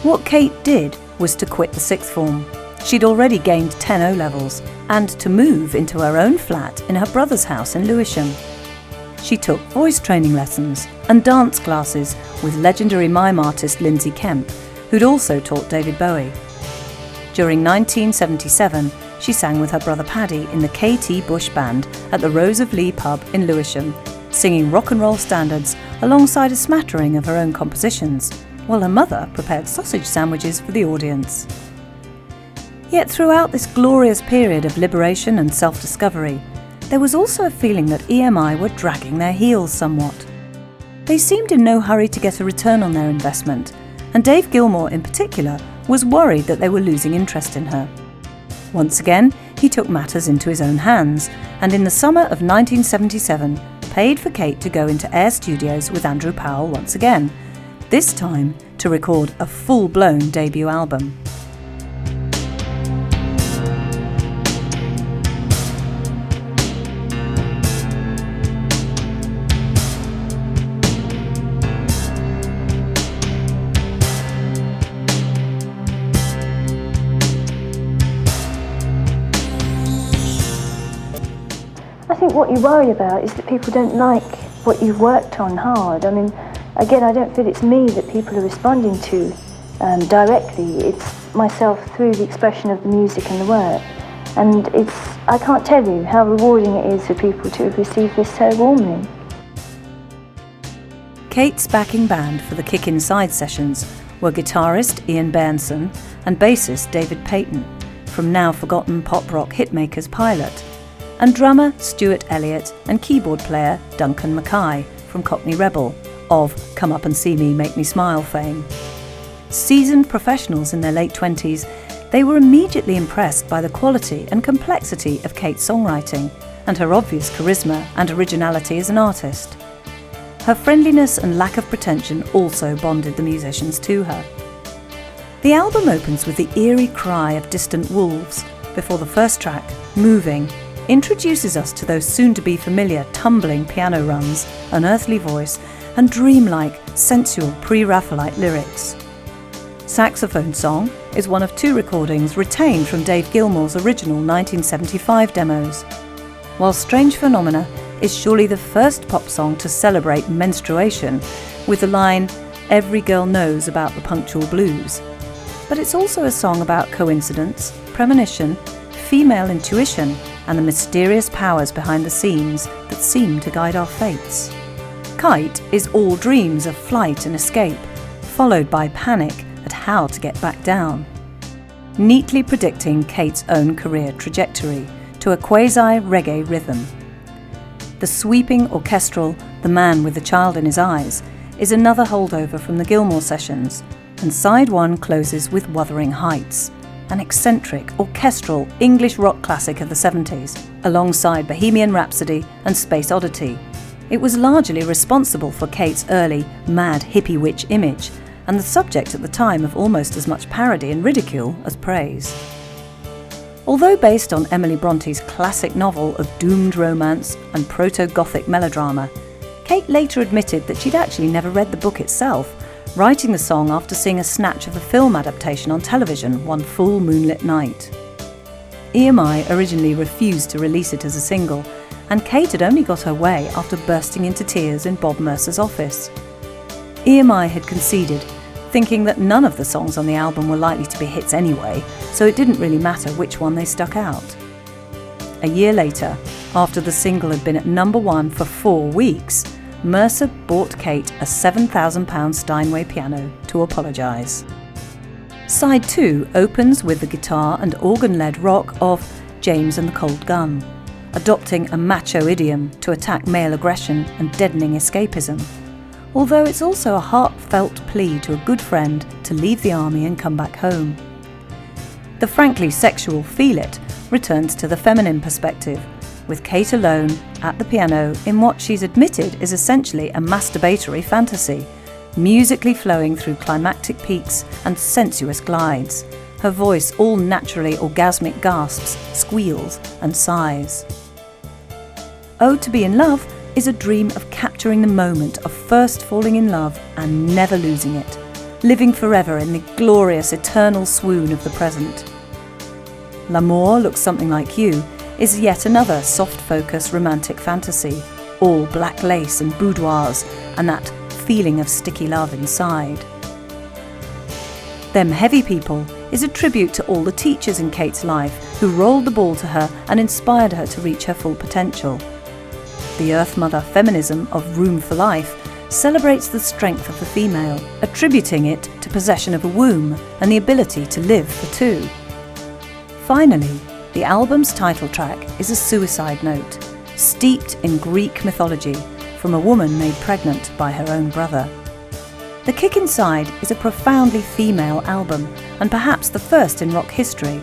What Kate did was to quit the sixth form. She'd already gained 10 O-levels, and to move into her own flat in her brother's house in Lewisham. She took voice training lessons and dance classes with legendary mime artist Lindsay Kemp, who'd also taught David Bowie. During 1977, she sang with her brother Paddy in the KT Bush Band at the Rose of Lee pub in Lewisham, singing rock and roll standards alongside a smattering of her own compositions, while her mother prepared sausage sandwiches for the audience. Yet throughout this glorious period of liberation and self-discovery, there was also a feeling that EMI were dragging their heels somewhat. They seemed in no hurry to get a return on their investment, and Dave Gilmour in particular was worried that they were losing interest in her. Once again, he took matters into his own hands, and in the summer of 1977 paid for Kate to go into Air Studios with Andrew Powell once again, this time to record a full-blown debut album. I think what you worry about is that people don't like what you've worked on hard. I mean, again, I don't feel it's me that people are responding to directly. It's myself through the expression of the music and the work. And I can't tell you how rewarding it is for people to have received this so warmly. Kate's backing band for the Kick Inside sessions were guitarist Ian Bairnson and bassist David Payton from now-forgotten pop-rock hitmakers Pilot, and drummer Stuart Elliott and keyboard player Duncan Mackay from Cockney Rebel of Come Up and See Me, Make Me Smile fame. Seasoned professionals in their late 20s, they were immediately impressed by the quality and complexity of Kate's songwriting and her obvious charisma and originality as an artist. Her friendliness and lack of pretension also bonded the musicians to her. The album opens with the eerie cry of distant wolves before the first track, Moving, introduces us to those soon-to-be familiar tumbling piano runs, unearthly voice, and dreamlike, sensual pre-Raphaelite lyrics. Saxophone Song is one of two recordings retained from Dave Gilmour's original 1975 demos, while Strange Phenomena is surely the first pop song to celebrate menstruation with the line, "Every girl knows about the punctual blues." But it's also a song about coincidence, premonition, female intuition, and the mysterious powers behind the scenes that seem to guide our fates. Kite is all dreams of flight and escape, followed by panic at how to get back down, neatly predicting Kate's own career trajectory to a quasi-reggae rhythm. The sweeping orchestral "The Man with the Child in His Eyes" is another holdover from the Gilmour sessions, and side one closes with Wuthering Heights, an eccentric, orchestral English rock classic of the 70s, alongside Bohemian Rhapsody and Space Oddity. It was largely responsible for Kate's early mad hippie witch image, and the subject at the time of almost as much parody and ridicule as praise. Although based on Emily Bronte's classic novel of doomed romance and proto-Gothic melodrama, Kate later admitted that she'd actually never read the book itself, writing the song after seeing a snatch of the film adaptation on television one full moonlit night. EMI originally refused to release it as a single, and Kate had only got her way after bursting into tears in Bob Mercer's office. EMI had conceded, thinking that none of the songs on the album were likely to be hits anyway, so it didn't really matter which one they stuck out. A year later, after the single had been at number 1 for 4 weeks, Mercer bought Kate a £7,000 Steinway piano to apologise. Side 2 opens with the guitar and organ-led rock of James and the Cold Gun, adopting a macho idiom to attack male aggression and deadening escapism, although it's also a heartfelt plea to a good friend to leave the army and come back home. The frankly sexual Feel It returns to the feminine perspective, with Kate alone at the piano in what she's admitted is essentially a masturbatory fantasy, musically flowing through climactic peaks and sensuous glides, her voice all naturally orgasmic gasps, squeals and sighs. Ode to Be in Love is a dream of capturing the moment of first falling in love and never losing it, living forever in the glorious eternal swoon of the present. L'amour looks something like you is yet another soft-focus romantic fantasy, all black lace and boudoirs and that feeling of sticky love inside. Them Heavy People is a tribute to all the teachers in Kate's life who rolled the ball to her and inspired her to reach her full potential. The Earth Mother feminism of Room for Life celebrates the strength of the female, attributing it to possession of a womb and the ability to live for two. Finally, the album's title track is a suicide note, steeped in Greek mythology, from a woman made pregnant by her own brother. The Kick Inside is a profoundly female album, and perhaps the first in rock history.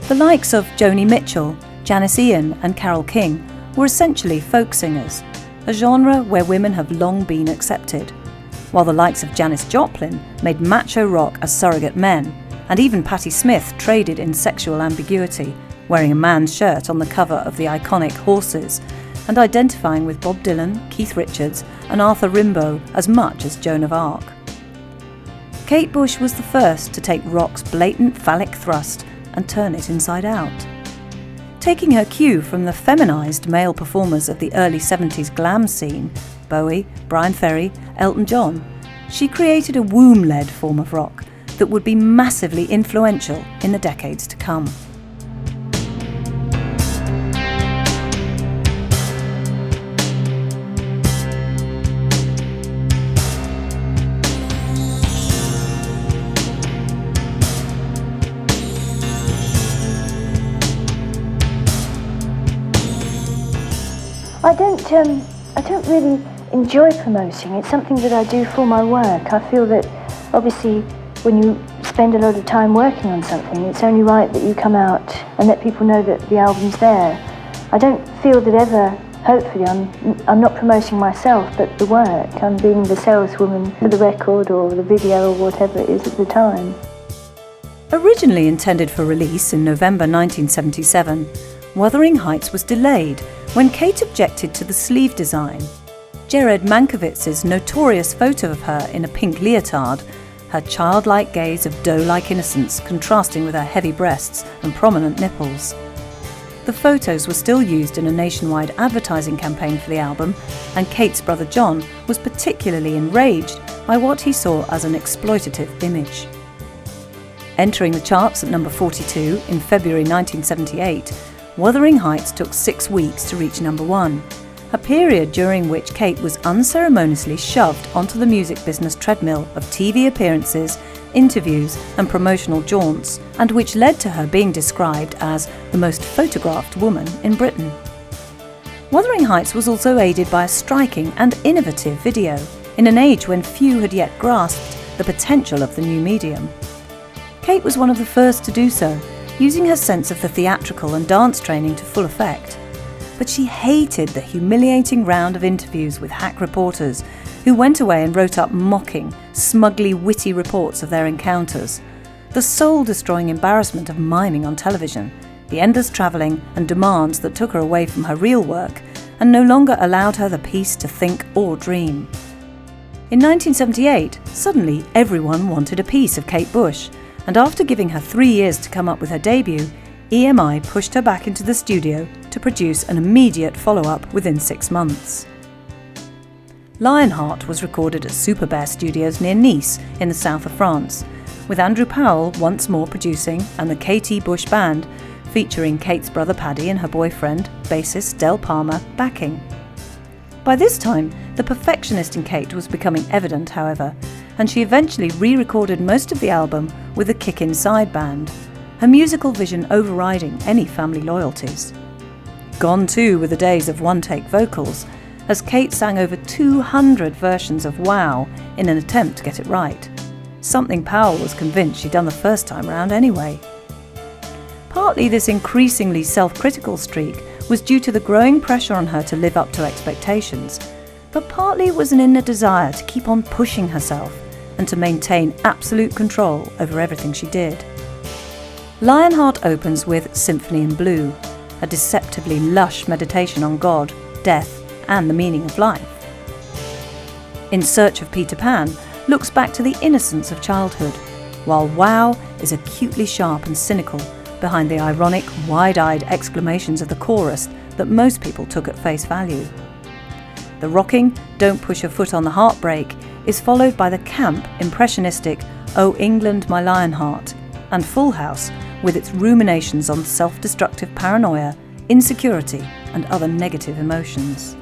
The likes of Joni Mitchell, Janis Ian and Carole King were essentially folk singers, a genre where women have long been accepted, while the likes of Janis Joplin made macho rock as surrogate men, and even Patti Smith traded in sexual ambiguity, wearing a man's shirt on the cover of the iconic Horses, and identifying with Bob Dylan, Keith Richards and Arthur Rimbaud as much as Joan of Arc. Kate Bush was the first to take rock's blatant phallic thrust and turn it inside out. Taking her cue from the feminised male performers of the early 70s glam scene, Bowie, Brian Ferry, Elton John, she created a womb-led form of rock that would be massively influential in the decades to come. I don't really enjoy promoting. It's something that I do for my work. I feel that obviously when you spend a lot of time working on something, it's only right that you come out and let people know that the album's there. I don't feel that ever, hopefully, I'm not promoting myself, but the work. I'm being the saleswoman for the record or the video or whatever it is at the time. Originally intended for release in November 1977, Wuthering Heights was delayed when Kate objected to the sleeve design. Jared Mankowitz's notorious photo of her in a pink leotard, her childlike gaze of doe-like innocence contrasting with her heavy breasts and prominent nipples. The photos were still used in a nationwide advertising campaign for the album, and Kate's brother John was particularly enraged by what he saw as an exploitative image. Entering the charts at number 42 in February 1978, Wuthering Heights took 6 weeks to reach number 1, a period during which Kate was unceremoniously shoved onto the music business treadmill of TV appearances, interviews and promotional jaunts, and which led to her being described as the most photographed woman in Britain. Wuthering Heights was also aided by a striking and innovative video, in an age when few had yet grasped the potential of the new medium. Kate was one of the first to do so, using her sense of the theatrical and dance training to full effect. But she hated the humiliating round of interviews with hack reporters who went away and wrote up mocking, smugly witty reports of their encounters, the soul-destroying embarrassment of miming on television, the endless travelling and demands that took her away from her real work and no longer allowed her the peace to think or dream. In 1978, suddenly everyone wanted a piece of Kate Bush, and after giving her 3 years to come up with her debut, EMI pushed her back into the studio to produce an immediate follow-up within 6 months. Lionheart was recorded at Super Bear Studios near Nice in the south of France, with Andrew Powell once more producing and the KT Bush Band, featuring Kate's brother Paddy and her boyfriend, bassist Del Palmer, backing. By this time, the perfectionist in Kate was becoming evident, however, and she eventually re-recorded most of the album with the Kick Inside band, her musical vision overriding any family loyalties. Gone too were the days of one-take vocals, as Kate sang over 200 versions of Wow in an attempt to get it right, something Powell was convinced she'd done the first time round anyway. Partly this increasingly self-critical streak was due to the growing pressure on her to live up to expectations, but partly it was an inner desire to keep on pushing herself and to maintain absolute control over everything she did. Lionheart opens with Symphony in Blue, a deceptively lush meditation on God, death, and the meaning of life. In Search of Peter Pan, looks back to the innocence of childhood, while Wow is acutely sharp and cynical behind the ironic, wide-eyed exclamations of the chorus that most people took at face value. The rocking "Don't Push Your Foot on the Heartbreak" is followed by the camp, impressionistic "Oh England, My Lionheart" and Full House with its ruminations on self-destructive paranoia, insecurity and other negative emotions.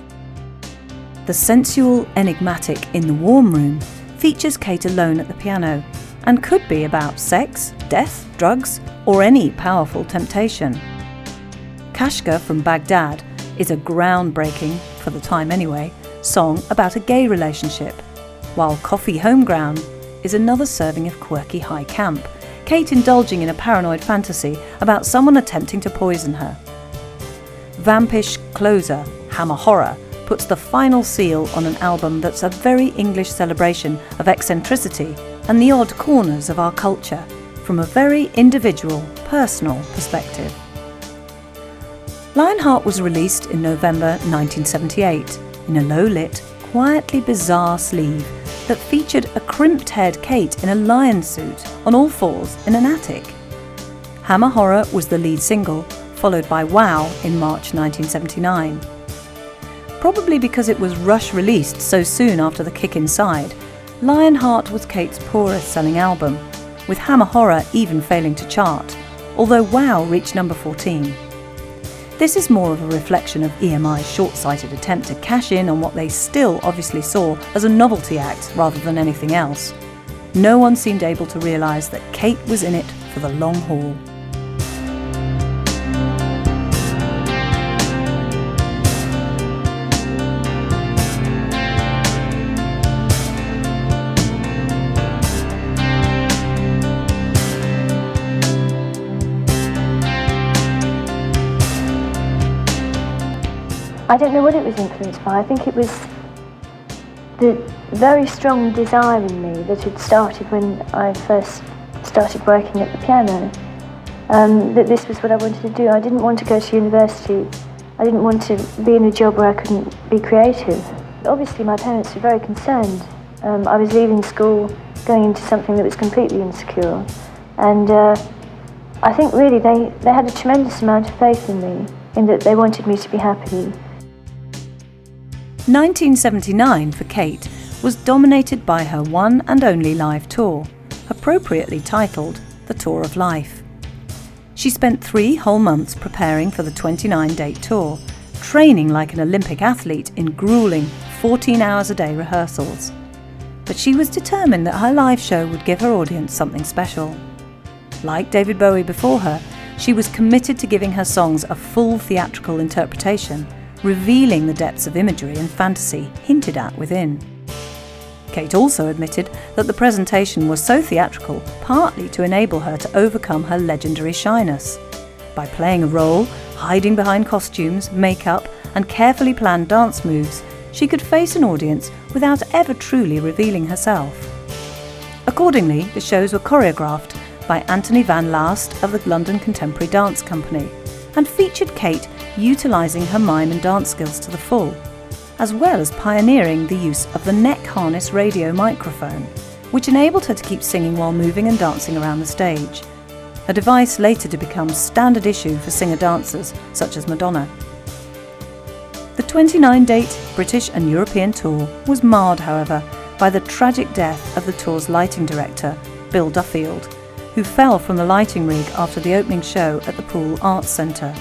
The sensual, enigmatic "In the Warm Room" features Kate alone at the piano and could be about sex, death, drugs or any powerful temptation. Kashka from Baghdad is a groundbreaking, for the time anyway, song about a gay relationship, while Coffee Homeground is another serving of quirky high camp, Kate indulging in a paranoid fantasy about someone attempting to poison her. Vampish closer, Hammer Horror, puts the final seal on an album that's a very English celebration of eccentricity and the odd corners of our culture, from a very individual, personal perspective. Lionheart was released in November 1978 in a low-lit, quietly bizarre sleeve that featured a crimped-haired Kate in a lion suit on all fours in an attic. Hammer Horror was the lead single, followed by Wow in March 1979. Probably because it was rush-released so soon after The Kick Inside, Lionheart was Kate's poorest-selling album, with Hammer Horror even failing to chart, although Wow reached number 14. This is more of a reflection of EMI's short-sighted attempt to cash in on what they still obviously saw as a novelty act rather than anything else. No one seemed able to realise that Kate was in it for the long haul. I don't know what it was influenced by. I think it was the very strong desire in me that had started when I first started working at the piano, that this was what I wanted to do. I didn't want to go to university. I didn't want to be in a job where I couldn't be creative. Obviously my parents were very concerned. I was leaving school, going into something that was completely insecure, and I think really they had a tremendous amount of faith in me, in that they wanted me to be happy. 1979 for Kate was dominated by her one and only live tour, appropriately titled The Tour of Life. She spent 3 whole months preparing for the 29-date tour, training like an Olympic athlete in grueling 14 hours a day rehearsals. But she was determined that her live show would give her audience something special. Like David Bowie before her, she was committed to giving her songs a full theatrical interpretation, revealing the depths of imagery and fantasy hinted at within. Kate also admitted that the presentation was so theatrical partly to enable her to overcome her legendary shyness. By playing a role, hiding behind costumes, makeup, and carefully planned dance moves, she could face an audience without ever truly revealing herself. Accordingly, the shows were choreographed by Anthony Van Laast of the London Contemporary Dance Company, and featured Kate utilising her mime and dance skills to the full, as well as pioneering the use of the neck harness radio microphone, which enabled her to keep singing while moving and dancing around the stage, a device later to become standard issue for singer-dancers such as Madonna. The 29-date British and European tour was marred, however, by the tragic death of the tour's lighting director, Bill Duffield, who fell from the lighting rig after the opening show at the Poole Arts Centre.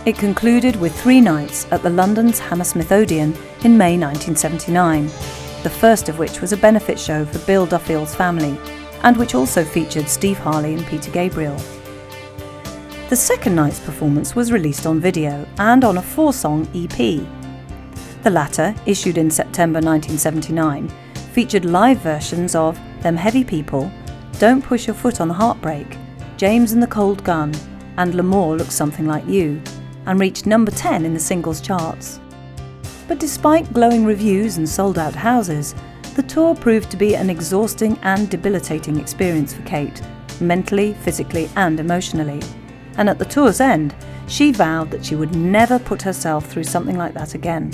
It concluded with 3 nights at the London's Hammersmith Odeon in May 1979, the first of which was a benefit show for Bill Duffield's family, and which also featured Steve Harley and Peter Gabriel. The second night's performance was released on video and on a 4-song EP. The latter, issued in September 1979, featured live versions of Them Heavy People, Don't Push Your Foot on the Heartbreak, James and the Cold Gun, and L'Amour Looks Something Like You, and reached number 10 in the singles charts. But despite glowing reviews and sold-out houses, the tour proved to be an exhausting and debilitating experience for Kate, mentally, physically and emotionally. And at the tour's end, she vowed that she would never put herself through something like that again.